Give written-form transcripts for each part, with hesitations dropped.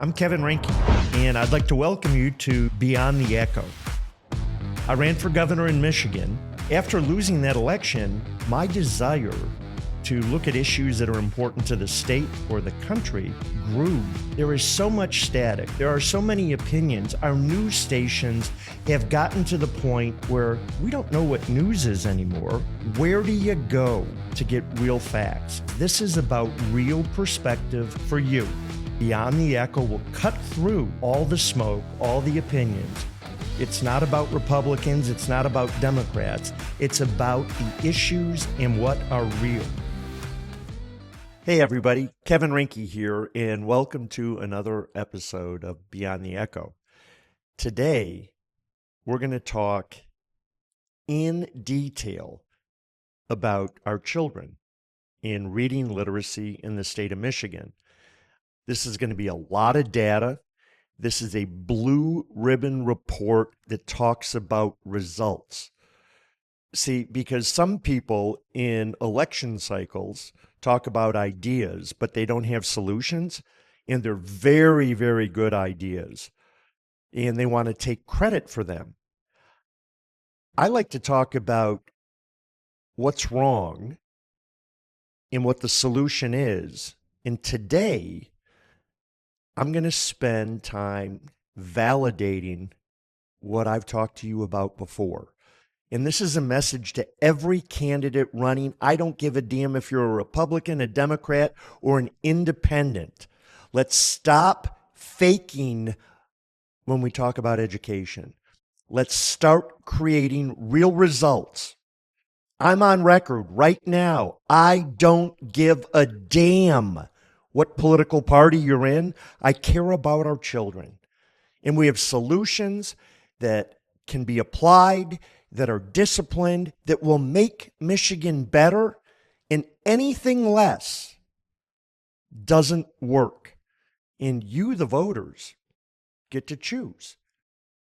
I'm Kevin Rinke, and I'd like to welcome you to Beyond the Echo. I ran for governor in Michigan. After losing that election, my desire to look at issues that are important to the state or the country grew. There is so much static. There are so many opinions. Our news stations have gotten to the point where we don't know what news is anymore. Where do you go to get real facts? This is about real perspective for you. Beyond the Echo will cut through all the smoke, all the opinions. It's not about Republicans. It's not about Democrats. It's about the issues and what are real. Hey everybody, Kevin Rinke here, and welcome to another episode of Beyond the Echo. Today, we're going to talk in detail about our children in reading literacy in the state of Michigan. This is going to be a lot of data. This is a blue ribbon report that talks about results. See, because some people in election cycles talk about ideas, but they don't have solutions, and they're very, very good ideas, and they want to take credit for them. I like to talk about what's wrong and what the solution is, and today I'm going to spend time validating what I've talked to you about before. And this is a message to every candidate running. I don't give a damn if you're a Republican, a Democrat, or an independent. Let's stop faking when we talk about education. Let's start creating real results. I'm on record right now. I don't give a damn what political party you're in. I care about our children. And we have solutions that can be applied, that are disciplined, that will make Michigan better, and anything less doesn't work. And you, the voters, get to choose.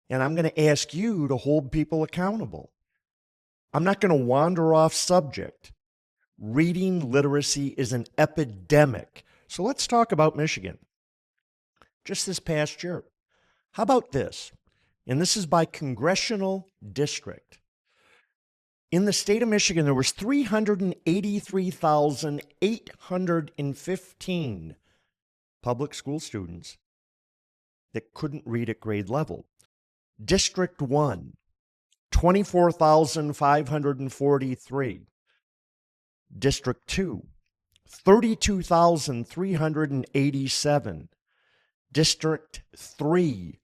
And I'm going to ask you to hold people accountable. I'm not going to wander off subject. Reading literacy is an epidemic. So let's talk about Michigan. Just this past year. How about this? And this is by congressional district. In the state of Michigan, there was 383,815 public school students that couldn't read at grade level. District 1, 24,543. District 2, 32,387. District 3,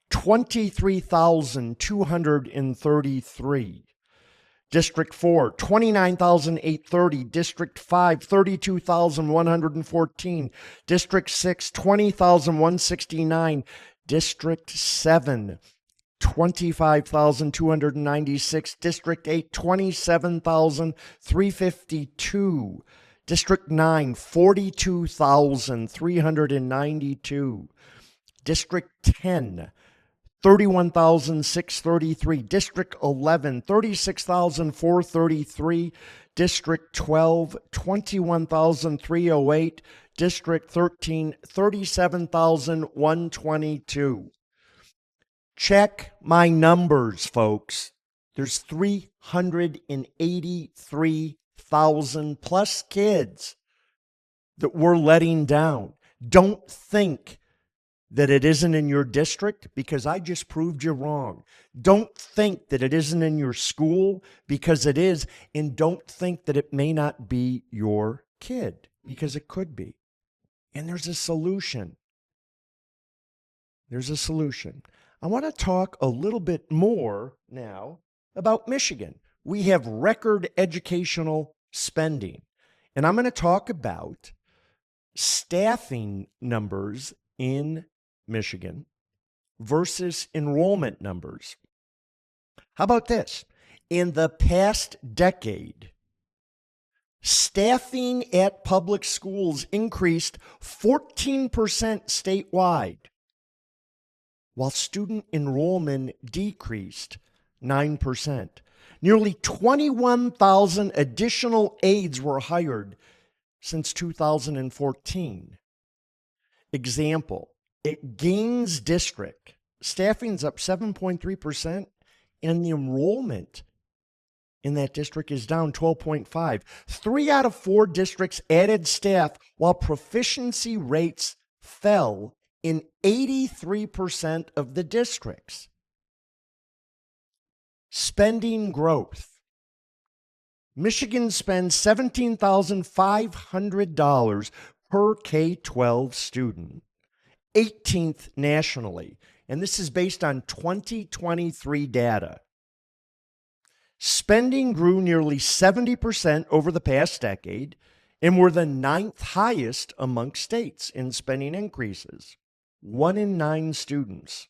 23,233. District 4, 29,830. District 5, 32,114. District 6, 20,169. District 7, 25,296. District 8, 27,352. District 9, 42,392. District 10, 31,633. District 11, 36,433. District 12, 21,308. District 13, 37,122. Check my numbers, folks. There's 383,000 plus kids that we're letting down. Don't think that it isn't in your district because I just proved you wrong. Don't think that it isn't in your school because it is, and don't think that it may not be your kid because it could be. And there's a solution. There's a solution. I want to talk a little bit more now about Michigan. We have record educational spending, and I'm going to talk about staffing numbers in Michigan versus enrollment numbers. How about this? In the past decade, staffing at public schools increased 14% statewide, while student enrollment decreased 9%. Nearly 21,000 additional aides were hired since 2014. Example, It gains district. Staffing's up 7.3%, and the enrollment in that district is down 12.5. 3 out of 4 districts added staff while proficiency rates fell in 83% of the districts. Spending growth. Michigan spends $17,500 per K-12 student, 18th nationally, and this is based on 2023 data. Spending grew nearly 70% over the past decade, and we're the 9th highest among states in spending increases. 1 in 9 students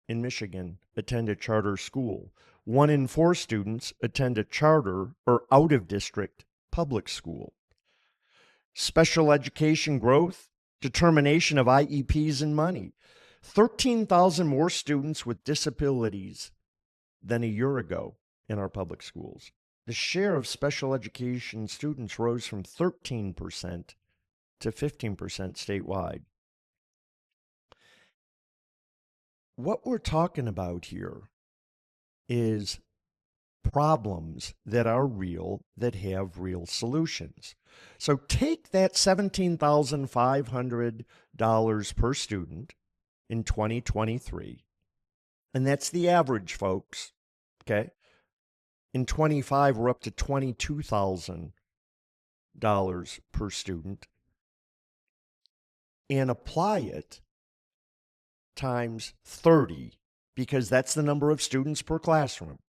in Michigan attend a charter school. 1 in 4 students attend a charter or out-of-district public school. Special education growth, determination of IEPs and money. 13,000 more students with disabilities than a year ago in our public schools. The share of special education students rose from 13% to 15% statewide. What we're talking about here is problems that are real, that have real solutions. So take that $17,500 per student in 2023, and that's the average, folks, okay? In 25, we're up to $22,000 per student, and apply it times 30, because that's the number of students per classroom.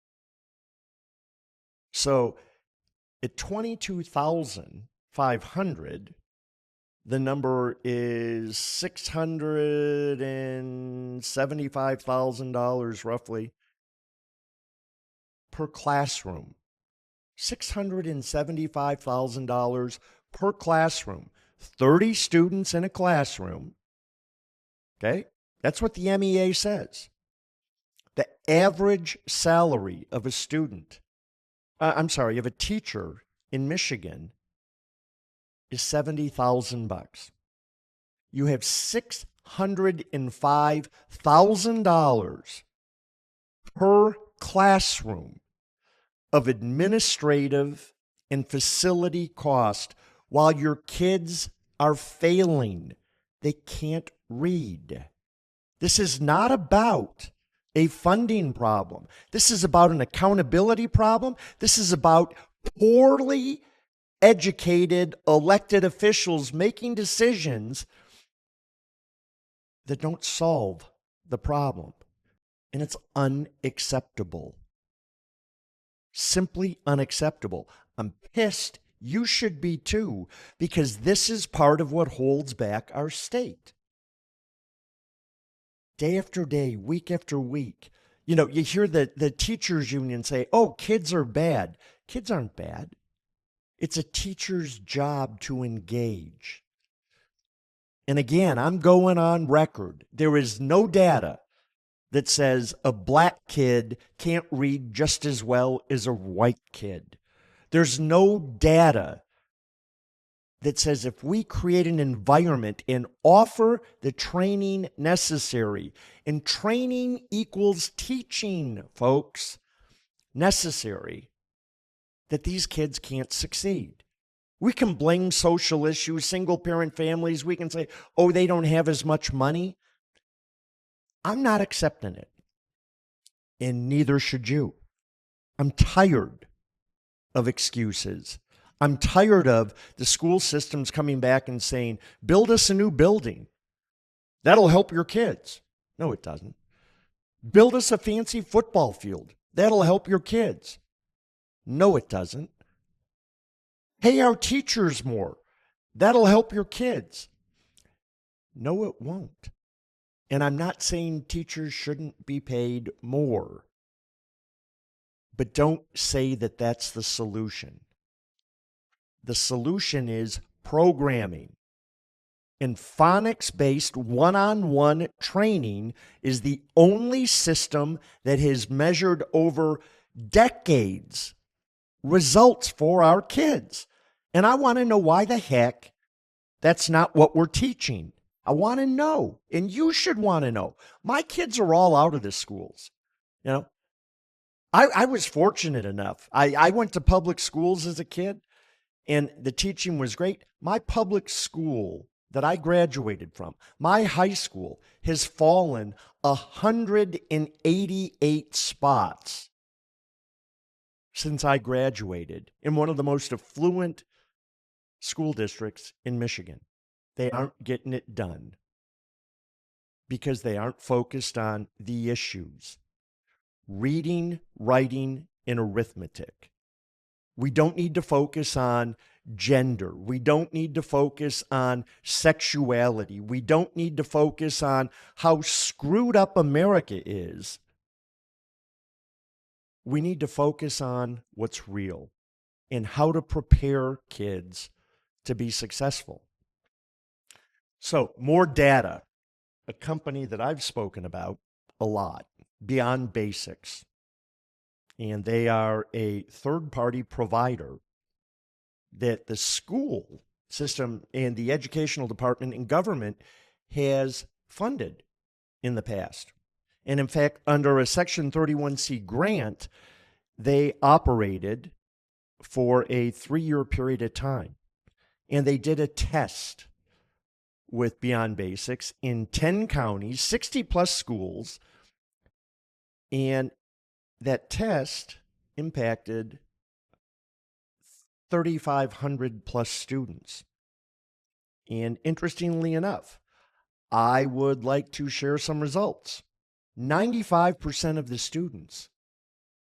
So at $22,500, the number is $675,000 roughly per classroom. $675,000 per classroom. 30 students in a classroom. Okay? That's what the MEA says. The average salary of a of a teacher in Michigan is $70,000. You have $605,000 per classroom of administrative and facility cost while your kids are failing. They can't read. This is not about a funding problem. This is about an accountability problem. This is about poorly educated elected officials making decisions that don't solve the problem. And it's unacceptable. Simply unacceptable. I'm pissed. You should be too, because this is part of what holds back our state. Day after day, week after week. You know, you hear the teachers union say, oh, kids are bad. Kids aren't bad. It's a teacher's job to engage. And again, I'm going on record. There is no data that says a black kid can't read just as well as a white kid. There's no data that says if we create an environment and offer the training necessary, and training equals teaching, folks, necessary, that these kids can't succeed. We can blame social issues, single parent families. We can say, oh, they don't have as much money. I'm not accepting it. And neither should you. I'm tired of excuses. I'm tired of the school systems coming back and saying, build us a new building. That'll help your kids. No, it doesn't. Build us a fancy football field. That'll help your kids. No, it doesn't. Pay our teachers more. That'll help your kids. No, it won't. And I'm not saying teachers shouldn't be paid more. But don't say that that's the solution. The solution is programming. And phonics-based one-on-one training is the only system that has measured over decades results for our kids. And I want to know why the heck that's not what we're teaching. I want to know, and you should want to know. My kids are all out of the schools. You know, I was fortunate enough. I went to public schools as a kid, and the teaching was great. My public school that I graduated from, my high school, has fallen 188 spots since I graduated in one of the most affluent school districts in Michigan. They aren't getting it done because they aren't focused on the issues: reading, writing, and arithmetic. We don't need to focus on gender. We don't need to focus on sexuality. We don't need to focus on how screwed up America is. We need to focus on what's real and how to prepare kids to be successful. So, more data, a company that I've spoken about a lot, Beyond Basics. And they are a third-party provider that the school system and the educational department and government has funded in the past. And in fact, under a Section 31C grant, they operated for a 3-year period of time. And they did a test with Beyond Basics in 10 counties, 60 plus schools. And that test impacted 3,500 plus students. And interestingly enough, I would like to share some results. 95% of the students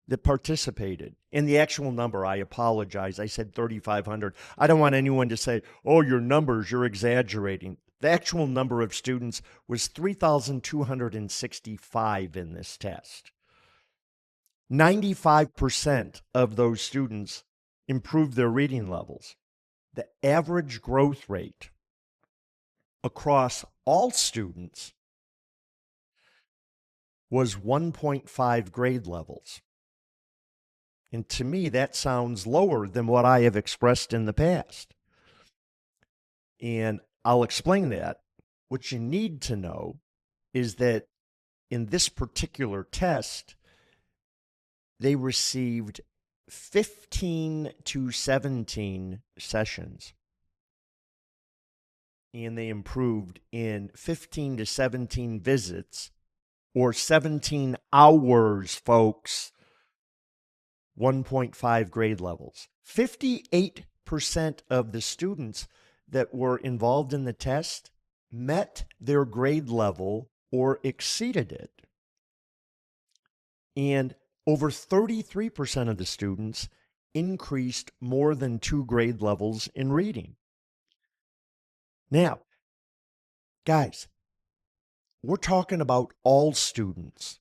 that participated, and the actual number, I apologize, I said 3,500. I don't want anyone to say, oh, your numbers, you're exaggerating. The actual number of students was 3,265 in this test. 95% of those students improved their reading levels. The average growth rate across all students was 1.5 grade levels. And to me, that sounds lower than what I have expressed in the past. And I'll explain that. What you need to know is that in this particular test, they received 15 to 17 sessions. And they improved in 15 to 17 visits, or 17 hours, folks, 1.5 grade levels. 58% of the students that were involved in the test met their grade level or exceeded it. And over 33% of the students increased more than 2 grade levels in reading. Now, guys, we're talking about all students.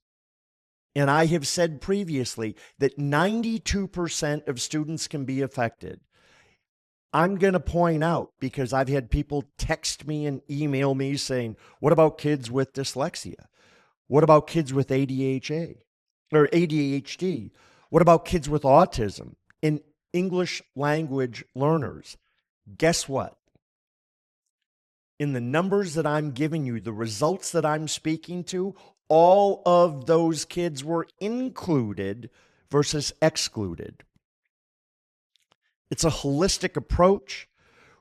And I have said previously that 92% of students can be affected. I'm going to point out, because I've had people text me and email me saying, what about kids with dyslexia? What about kids with ADHD? Or ADHD? What about kids with autism and English language learners? Guess what? In the numbers that I'm giving you, the results that I'm speaking to, all of those kids were included versus excluded. It's a holistic approach: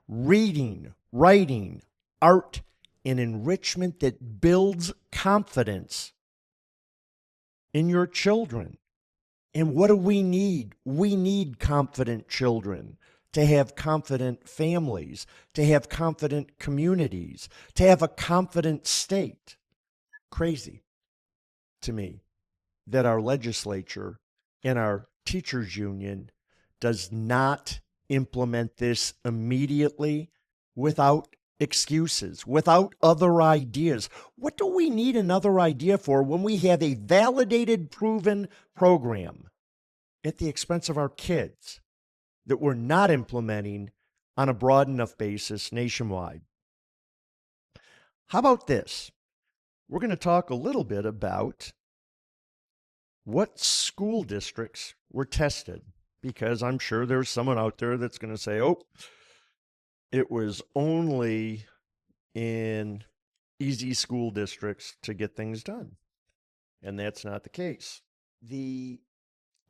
reading, writing, art, and enrichment that builds confidence in your children. And what do we need? We need confident children to have confident families, to have confident communities, to have a confident state. Crazy to me that our legislature and our teachers union does not implement this immediately without excuses, without other ideas. What do we need another idea for when we have a validated, proven program at the expense of our kids that we're not implementing on a broad enough basis nationwide? How about this? We're going to talk a little bit about what school districts were tested, because I'm sure there's someone out there that's going to say, oh, it was only in easy school districts to get things done. And that's not the case. The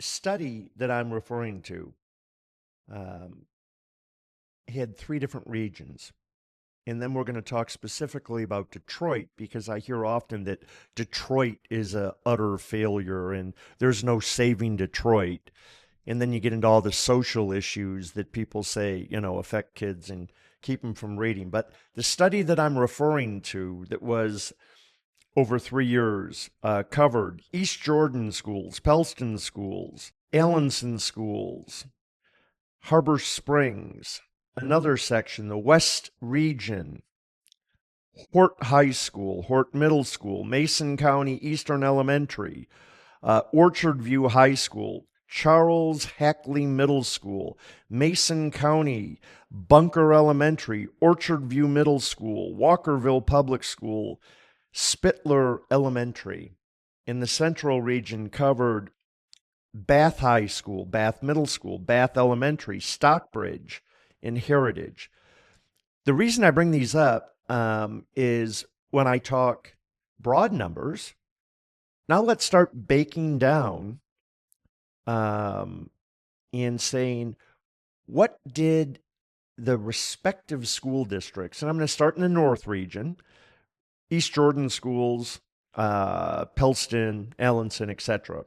study that I'm referring to um, had three different regions. And then we're going to talk specifically about Detroit because I hear often that Detroit is a utter failure and there's no saving Detroit. And then you get into all the social issues that people say, affect kids and keep them from reading. But the study that I'm referring to that was over 3 years covered East Jordan schools, Pellston schools, Allenson schools, Harbor Springs, another section, the West Region, Hort High School, Hort Middle School, Mason County Eastern Elementary, Orchard View High School, Charles Hackley Middle School, Mason County, Bunker Elementary, Orchard View Middle School, Walkerville Public School, Spittler Elementary. In the Central Region covered Bath High School, Bath Middle School, Bath Elementary, Stockbridge, and Heritage. The reason I bring these up is when I talk broad numbers, now let's start baking down and saying, what did the respective school districts, and I'm going to start in the North Region, East Jordan schools, Pellston, Allenson, etc.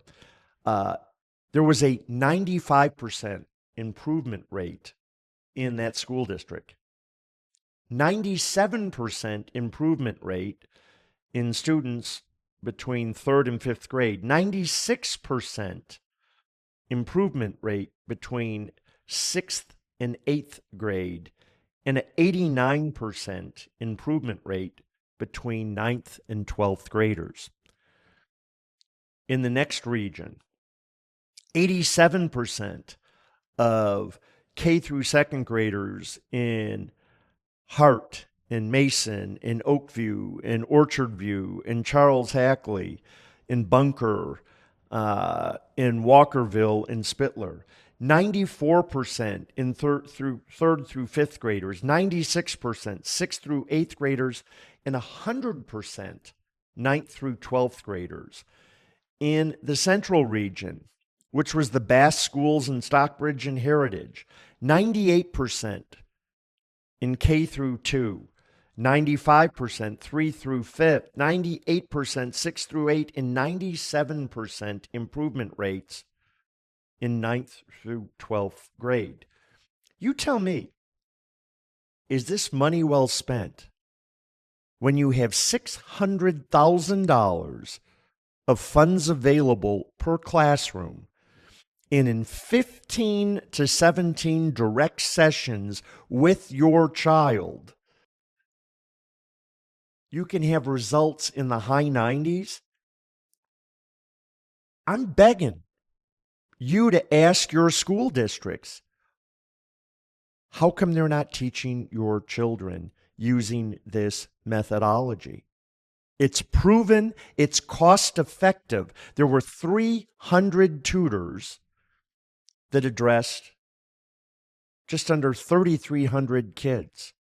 There was a 95% improvement rate in that school district. 97% improvement rate in students between third and fifth grade. 96% improvement rate between sixth and eighth grade. And an 89% improvement rate between ninth and 12th graders. In the next region, 87% of K through second graders in Hart, in Mason, in Oakview, in Orchard View, in Charles Hackley, in Bunker, in Walkerville, in Spittler. 94% in third through fifth graders, 96% sixth through eighth graders, and 100% ninth through 12th graders. In the Central Region, which was the Bass schools in Stockbridge and Heritage, 98% in K through 2, 95% 3 through 5th, 98% 6 through 8, and 97% improvement rates in 9th through 12th grade. You tell me, is this money well spent when you have $600,000 of funds available per classroom and in 15 to 17 direct sessions with your child, you can have results in the high 90s? I'm begging you to ask your school districts, how come they're not teaching your children using this methodology? It's proven, it's cost effective. There were 300 tutors that addressed just under 3,300 kids.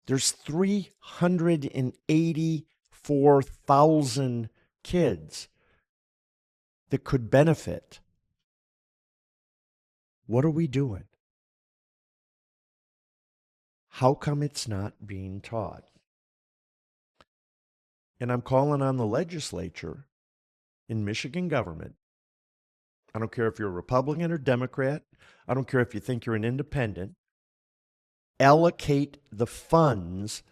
There's 384,000 kids that could benefit. What are we doing? How come it's not being taught? And I'm calling on the legislature in Michigan government. I don't care if you're a Republican or Democrat. I don't care if you think you're an independent. Allocate the funds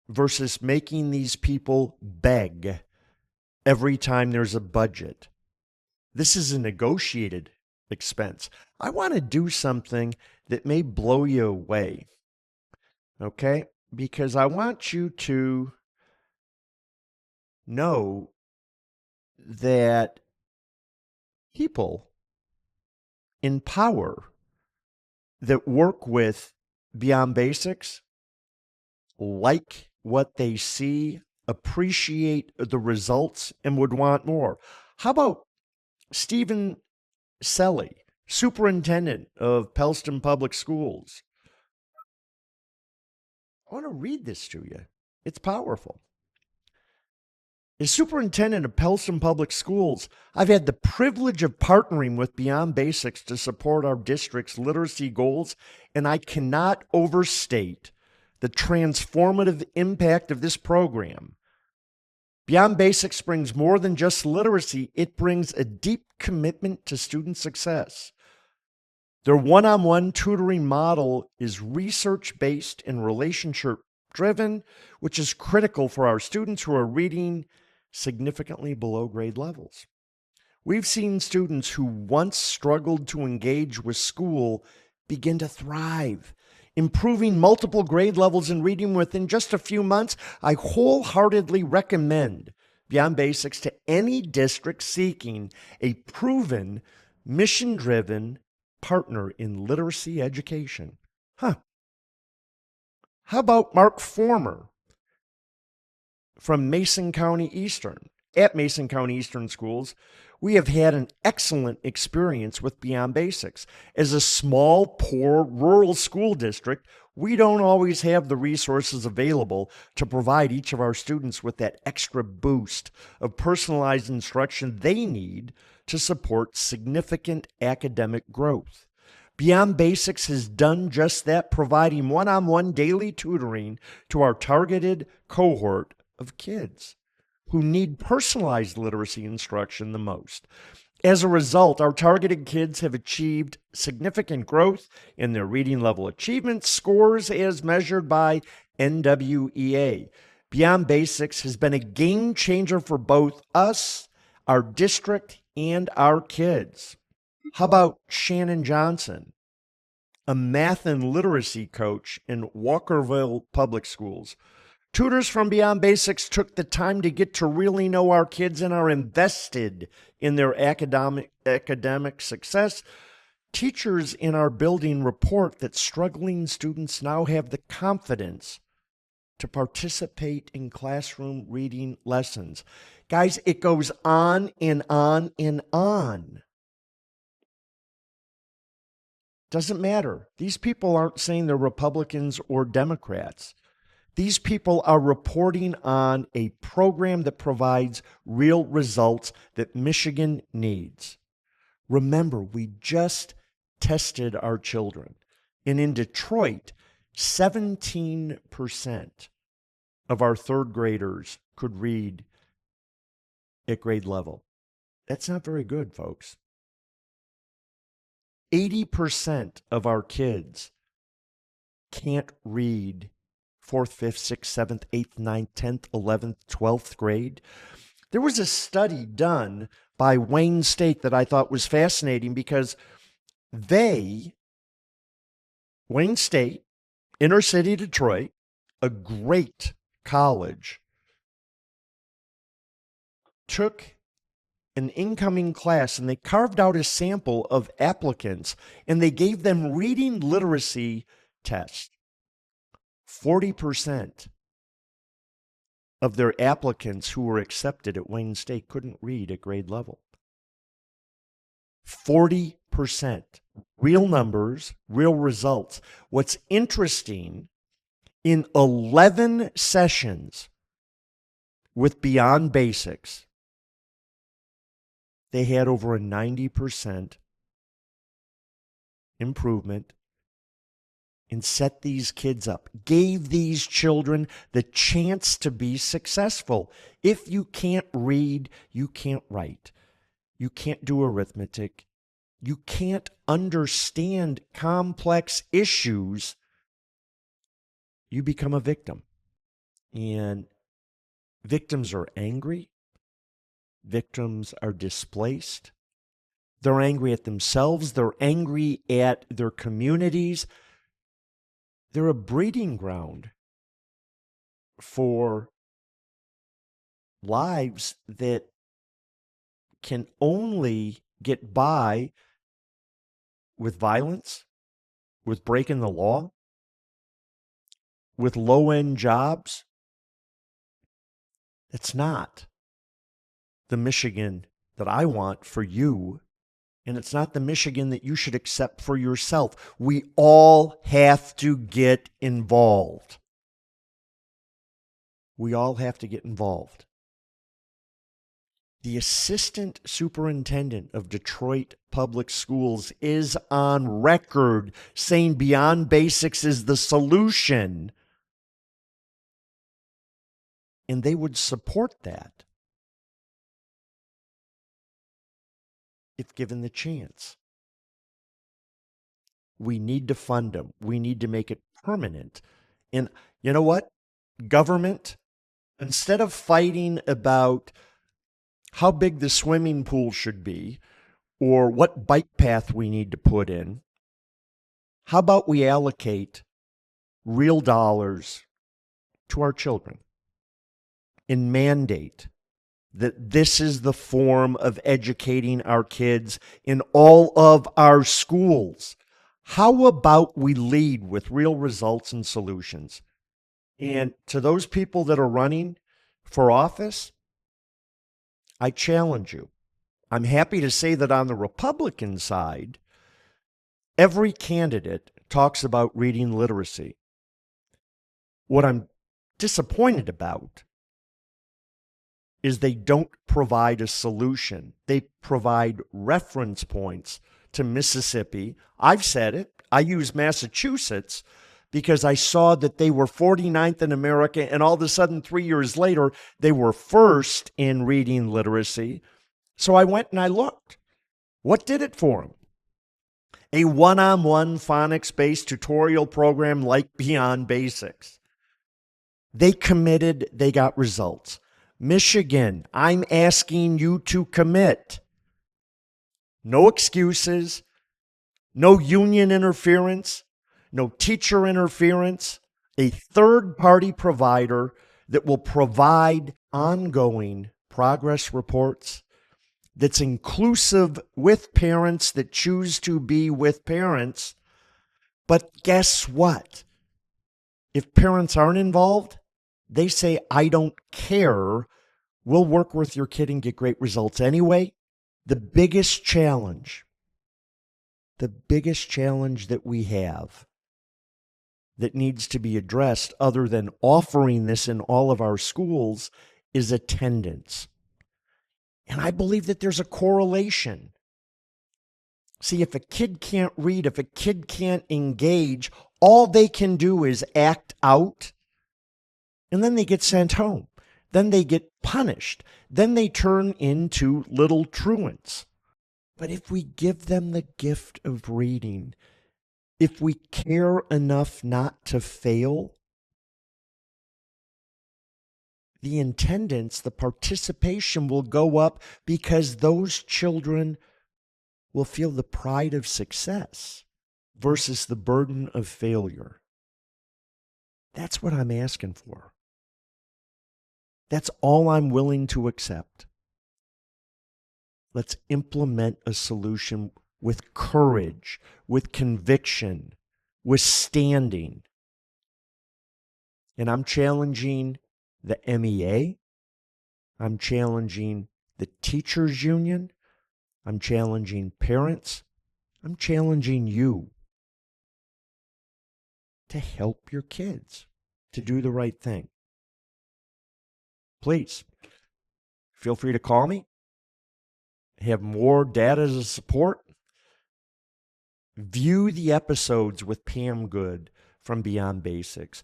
versus making these people beg every time there's a budget. This is a negotiated expense. I want to do something that may blow you away, okay? Because I want you to know that people in power that work with Beyond Basics like what they see, appreciate the results, and would want more. How about Stephen Selly, superintendent of Pellston Public Schools? I want to read this to you. It's powerful. As superintendent of Pellston Public Schools, I've had the privilege of partnering with Beyond Basics to support our district's literacy goals, and I cannot overstate the transformative impact of this program. Beyond Basics brings more than just literacy, it brings a deep commitment to student success. Their one-on-one tutoring model is research-based and relationship-driven, which is critical for our students who are reading significantly below grade levels. We've seen students who once struggled to engage with school begin to thrive, improving multiple grade levels in reading within just a few months. I wholeheartedly recommend Beyond Basics to any district seeking a proven, mission-driven partner in literacy education. How about Mark Former from Mason County Eastern? At Mason County Eastern Schools, we have had an excellent experience with Beyond Basics. As a small, poor, rural school district, we don't always have the resources available to provide each of our students with that extra boost of personalized instruction they need to support significant academic growth. Beyond Basics has done just that, providing one-on-one daily tutoring to our targeted cohort of kids who need personalized literacy instruction the most. As a result, our targeted kids have achieved significant growth in their reading level achievement scores as measured by NWEA. Beyond Basics has been a game changer for both us, our district, and our kids. How about Shannon Johnson, a math and literacy coach in Walkerville Public Schools? Tutors from Beyond Basics took the time to get to really know our kids and are invested in their academic success. Teachers in our building report that struggling students now have the confidence to participate in classroom reading lessons. Guys, it goes on and on and on. Doesn't matter. These people aren't saying they're Republicans or Democrats. These people are reporting on a program that provides real results that Michigan needs. Remember, we just tested our children. And in Detroit, 17% of our third graders could read at grade level. That's not very good, folks. 80% of our kids can't read 4th, 5th, 6th, 7th, 8th, 9th, 10th, 11th, 12th grade. There was a study done by Wayne State that I thought was fascinating because Wayne State, inner city Detroit, a great college, took an incoming class and they carved out a sample of applicants and they gave them reading literacy tests. 40% of their applicants who were accepted at Wayne State couldn't read at grade level. 40%. Real numbers, real results. What's interesting, in 11 sessions with Beyond Basics, they had over a 90% improvement and set these kids up, gave these children the chance to be successful. If you can't read, you can't write. You can't do arithmetic. You can't understand complex issues. You become a victim. And victims are angry. Victims are displaced. They're angry at themselves. They're angry at their communities. They're a breeding ground for lives that can only get by with violence, with breaking the law, with low-end jobs. It's not the Michigan that I want for you. And it's not the Michigan that you should accept for yourself. We all have to get involved. We all have to get involved. The assistant superintendent of Detroit Public Schools is on record saying Beyond Basics is the solution, and they would support that if given the chance. We need to fund them. We need to make it permanent. And you know what? Government, instead of fighting about how big the swimming pool should be or what bike path we need to put in, how about we allocate real dollars to our children and mandate that this is the form of educating our kids in all of our schools? How about we lead with real results and solutions? And to those people that are running for office, I challenge you. I'm happy to say that on the Republican side, every candidate talks about reading literacy. What I'm disappointed about is they don't provide a solution. They provide reference points to Mississippi. I've said it. I use Massachusetts because I saw that they were 49th in America, and all of a sudden, 3 years later, they were first in reading literacy. So I went and I looked. What did it for them? A one-on-one phonics-based tutorial program like Beyond Basics. They committed, they got results. Michigan, I'm asking you to commit. No excuses, no union interference, no teacher interference, a third-party provider that will provide ongoing progress reports that's inclusive with parents that choose to be with parents. But guess what? If parents aren't involved, they say, I don't care. We'll work with your kid and get great results anyway. The biggest challenge that we have that needs to be addressed, other than offering this in all of our schools, is attendance. And I believe that there's a correlation. See, if a kid can't read, if a kid can't engage, all they can do is act out, and then they get sent home. Then they get punished. Then they turn into little truants. But if we give them the gift of reading, if we care enough not to fail, the attendance, the participation will go up because those children will feel the pride of success versus the burden of failure. That's what I'm asking for. That's all I'm willing to accept. Let's implement a solution with courage, with conviction, with standing. And I'm challenging the MEA. I'm challenging the teachers union. I'm challenging parents. I'm challenging you to help your kids to do the right thing. Please, feel free to call me. Have more data as a support. View the episodes with Pam Good from Beyond Basics.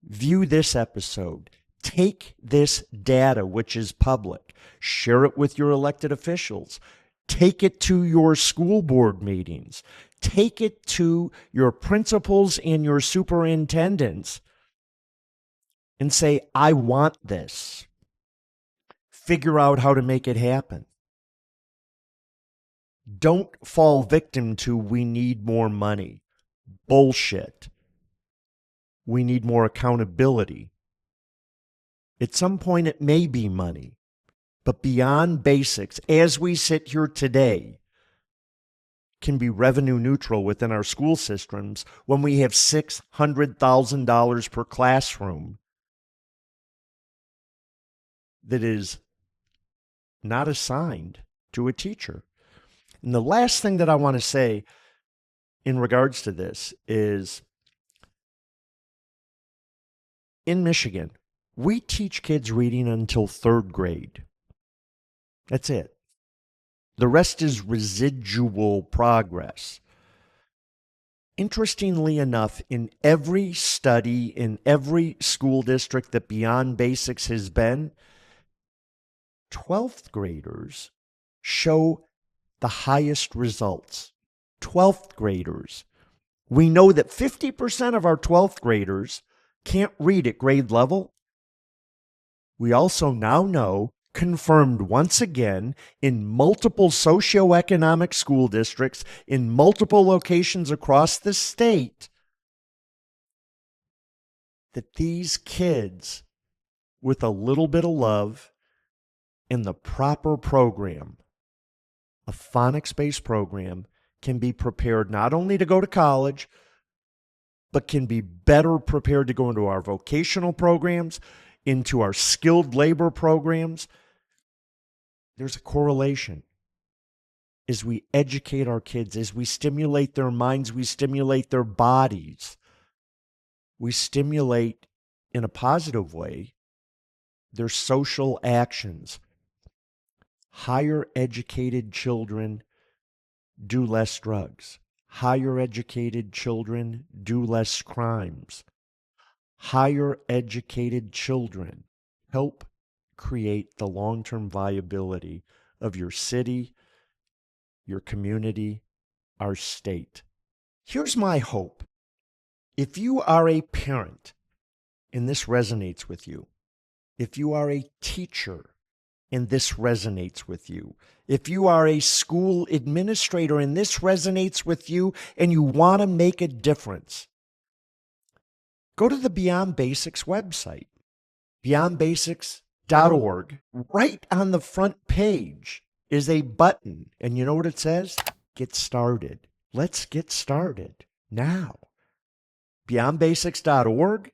View this episode. Take this data, which is public. Share it with your elected officials. Take it to your school board meetings. Take it to your principals and your superintendents and say, I want this. Figure out how to make it happen. Don't fall victim to we need more money. Bullshit. We need more accountability. At some point it may be money, but Beyond Basics, as we sit here today, can be revenue neutral within our school systems when we have $600,000 per classroom that is not assigned to a teacher. And the last thing that I want to say in regards to this is, in Michigan, We teach kids reading until third grade. That's it. The rest is residual progress. Interestingly enough, in every study, in every school district that Beyond Basics has been, 12th graders show the highest results. 12th graders. We know that 50% of our 12th graders can't read at grade level. We also now know, confirmed once again in multiple socioeconomic school districts, in multiple locations across the state, that these kids, with a little bit of love and the proper program, a phonics-based program, can be prepared not only to go to college, but can be better prepared to go into our vocational programs, into our skilled labor programs. There's a correlation. As we educate our kids, as we stimulate their minds, we stimulate their bodies, we stimulate in a positive way their social actions. Higher educated children do less drugs. Higher educated children do less crimes. Higher educated children help create the long-term viability of your city, your community, our state. Here's my hope. If you are a parent and this resonates with you, if you are a teacher and this resonates with you, if you are a school administrator and this resonates with you and you want to make a difference, go to the Beyond Basics website, beyondbasics.org. Right on the front page is a button, and you know what it says? Get started. Let's get started now. Beyondbasics.org,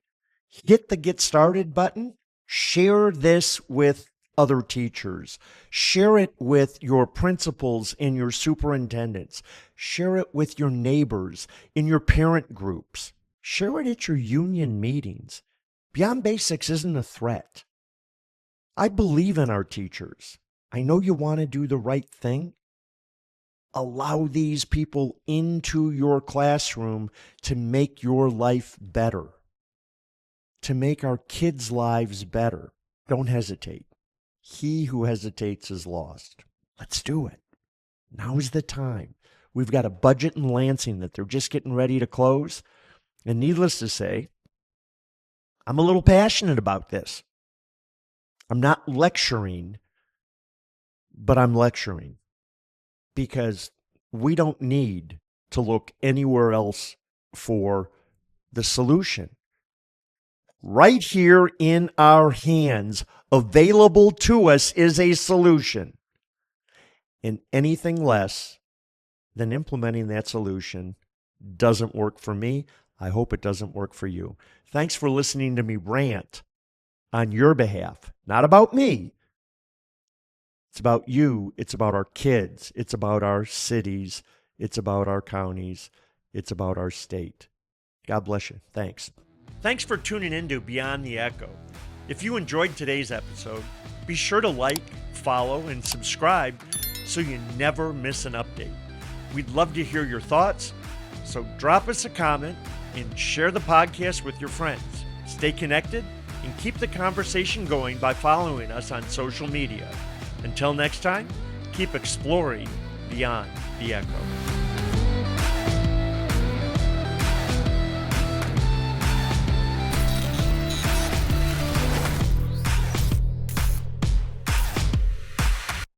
hit the Get Started button, share this with other teachers. Share it with your principals and your superintendents. Share it with your neighbors, in your parent groups. Share it at your union meetings. Beyond Basics isn't a threat. I believe in our teachers. I know you want to do the right thing. Allow these people into your classroom to make your life better, to make our kids' lives better. Don't hesitate. He who hesitates is lost. Let's do it. Now's the time. We've got a budget in Lansing that they're just getting ready to close. And needless to say, I'm a little passionate about this. I'm not lecturing, but I'm lecturing because we don't need to look anywhere else for the solution. Right here in our hands, available to us, is a solution. And anything less than implementing that solution doesn't work for me. I hope it doesn't work for you. Thanks for listening to me rant on your behalf. Not about me. It's about you. It's about our kids. It's about our cities. It's about our counties. It's about our state. God bless you. Thanks. Thanks for tuning in to Beyond the Echo. If you enjoyed today's episode, be sure to like, follow, and subscribe so you never miss an update. We'd love to hear your thoughts, so drop us a comment and share the podcast with your friends. Stay connected and keep the conversation going by following us on social media. Until next time, keep exploring beyond the echo.